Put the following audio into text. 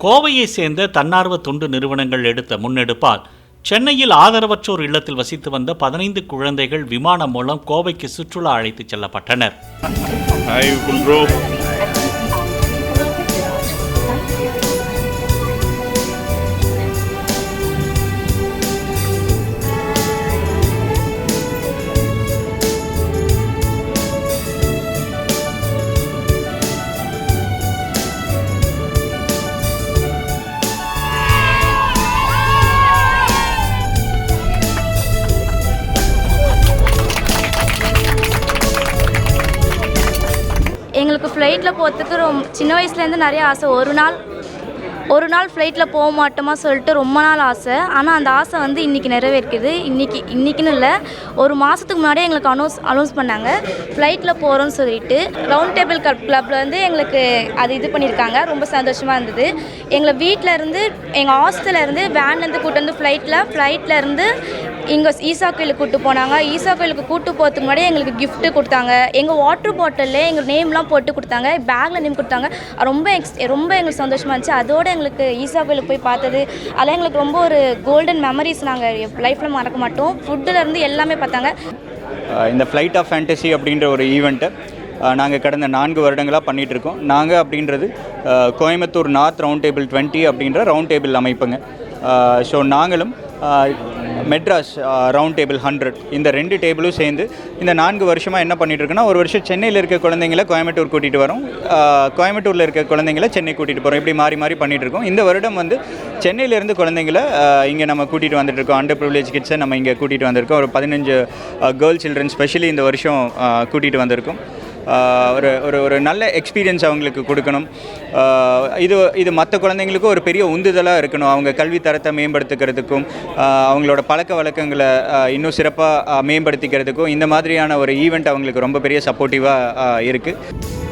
கோவையை சேர்ந்த தன்னார்வ தொண்டு நிறுவனங்கள் எடுத்த முன்னெடுப்பால் சென்னையில் ஆதரவற்றோர் இல்லத்தில் வசித்து வந்த 15 குழந்தைகள் விமானம் மூலம் கோவைக்கு சுற்றுலா அழைத்துச் செல்லப்பட்டனர். எங்களுக்கு ஃப்ளைட்டில் போகிறதுக்கு சின்ன வயசுலேருந்து நிறைய ஆசை. ஒரு நாள் ஃப்ளைட்டில் போக மாட்டோமா சொல்லிட்டு ரொம்ப நாள் ஆசை. ஆனால் அந்த ஆசை வந்து இன்றைக்கி நிறைவேற்குது. இன்றைக்கின்னு இல்லை, ஒரு மாதத்துக்கு முன்னாடியே எங்களுக்கு அனௌன்ஸ் பண்ணாங்க ஃப்ளைட்டில் போகிறோன்னு சொல்லிட்டு. ரவுண்ட் டேபிள் கிளப்பில் வந்து எங்களுக்கு அது இது பண்ணியிருக்காங்க. ரொம்ப சந்தோஷமாக இருந்தது. எங்களை வீட்டில் இருந்து எங்கள் ஹாஸ்டல்லேருந்து வேன்லேருந்து கூட்டு வந்து ஃப்ளைட்டில் இருந்து இங்கே ஈசா கோயிலுக்கு கூப்பிட்டு போனாங்க. ஈசா கோயிலுக்கு கூப்பிட்டு போகிறதுக்கு முன்னாடியே எங்களுக்கு கிஃப்ட்டு கொடுத்தாங்க. எங்கள் வாட்டர் பாட்டிலில் எங்கள் நேம்லாம் போட்டு கொடுத்தாங்க, பேக்கில் நேம் கொடுத்தாங்க. ரொம்ப எங்களுக்கு சந்தோஷமாக இருந்துச்சு. அதோடு எங்களுக்கு ஈசா கோயிலுக்கு போய் பார்த்தது அதெல்லாம் எங்களுக்கு ரொம்ப ஒரு கோல்டன் மெமரிஸ். நாங்கள் லைஃப்பில் மறக்க மாட்டோம். ஃபுட்டுலேருந்து எல்லாமே பார்த்தாங்க. இந்த ஃப்ளைட் ஆஃப் ஃபேண்டசி அப்படின்ற ஒரு ஈவெண்ட்டை நாங்கள் கடந்த 4 வருடங்களாக பண்ணிகிட்ருக்கோம். நாங்கள் அப்படின்றது கோயம்புத்தூர் நார்த் ரவுண்ட் டேபிள் 20 அப்படின்ற ரவுண்ட் டேபிள் அமைப்புங்க. ஸோ நாங்களும் மெட்ராஸ் ரவுண்ட் டேபிள் 100 இந்த 2 டேபிளும் சேர்ந்து இந்த 4 வருஷமாக என்ன பண்ணிகிட்ருக்கோன்னா, ஒரு வருஷம் சென்னையில் இருக்க குழந்தைங்கள கோயம்புத்தூர் கூட்டிகிட்டு வரோம், கோயம்புத்தூரில் இருக்க குழந்தைங்கள சென்னை கூட்டிகிட்டு போகிறோம். இப்படி மாறி பண்ணிகிட்ருக்கோம். இந்த வருடம் வந்து சென்னையிலேருந்து குழந்தைங்கள இங்கே நம்ம கூட்டிகிட்டு வந்துட்டுருக்கோம். அண்டர் ப்ரிவிலேஜ் கிட்ஸை நம்ம இங்கே கூட்டிகிட்டு வந்திருக்கோம். ஒரு 15 கேர்ள் சில்ட்ரன் ஸ்பெஷலி இந்த வருஷம் கூட்டிகிட்டு வந்திருக்கோம். ஒரு நல்ல எக்ஸ்பீரியன்ஸ் அவங்களுக்கு கொடுக்கணும். இது மற்ற குழந்தைங்களுக்கும் ஒரு பெரிய உந்துதலாக இருக்கணும். அவங்க கல்வி தரத்தை மேம்படுத்திக்கிறதுக்கும் அவங்களோட பழக்க வழக்கங்களை இன்னும் சிறப்பாக மேம்படுத்திக்கிறதுக்கும் இந்த மாதிரியான ஒரு ஈவெண்ட் அவங்களுக்கு ரொம்ப பெரிய சப்போர்ட்டிவாக இருக்குது.